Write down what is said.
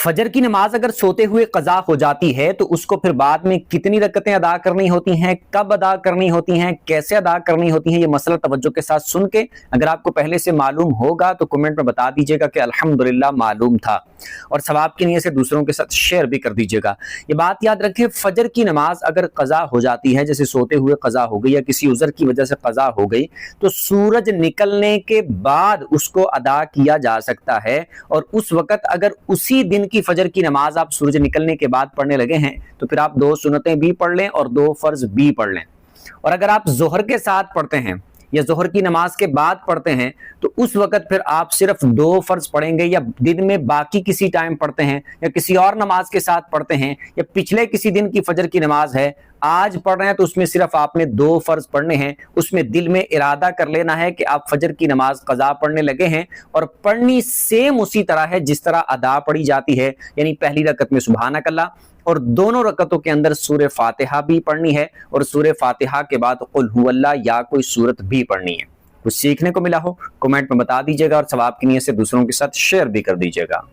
फजर की नमाज अगर सोते हुए कज़ा हो जाती है तो उसको फिर बाद में कितनी रकतें अदा करनी होती हैं, कब अदा करनी होती हैं, कैसे अदा करनी होती हैं, ये मसला तवज्जो के साथ सुन के अगर आपको पहले से मालूम होगा तो कमेंट में बता दीजिएगा कि अल्हम्दुलिल्लाह मालूम था, और सवाब की नीयत से दूसरों के साथ शेयर भी कर दीजिएगा। ये बात याद रखें, फजर की नमाज अगर कज़ा हो जाती है, जैसे सोते हुए कज़ा हो गई या किसी उज़र की वजह से कज़ा हो गई, तो सूरज निकलने के बाद उसको अदा किया जा सकता है। और उस वक़्त अगर उसी दिन की फजर की नमाज आप सूरज निकलने के बाद पढ़ने लगे हैं तो फिर आप 2 सुन्नतें भी पढ़ लें और 2 फर्ज भी पढ़ लें। और अगर आप ज़ोहर के साथ पढ़ते हैं या ज़ोहर की नमाज के बाद पढ़ते हैं तो उस वक़्त फिर आप सिर्फ 2 फर्ज पढ़ेंगे, या दिन में बाकी किसी टाइम पढ़ते हैं या किसी और नमाज के साथ पढ़ते हैं या पिछले किसी दिन की फजर की नमाज है आज पढ़ रहे हैं तो उसमें सिर्फ आपने 2 फर्ज पढ़ने हैं। उसमें दिल में इरादा कर लेना है कि आप फजर की नमाज कज़ा पढ़ने लगे हैं और पढ़नी सेम उसी तरह है जिस तरह अदा पढ़ी जाती है, यानी पहली रकत में सुबहानक अल्लाह और दोनों रकतों के अंदर सूरह फातिहा भी पढ़नी है और सूरह फातिहा के बाद कुल हुवल्लाह या कोई सूरत भी पढ़नी है। कुछ सीखने को मिला हो कमेंट में बता दीजिएगा और सवाब की नीयत से दूसरों के साथ शेयर भी कर दीजिएगा।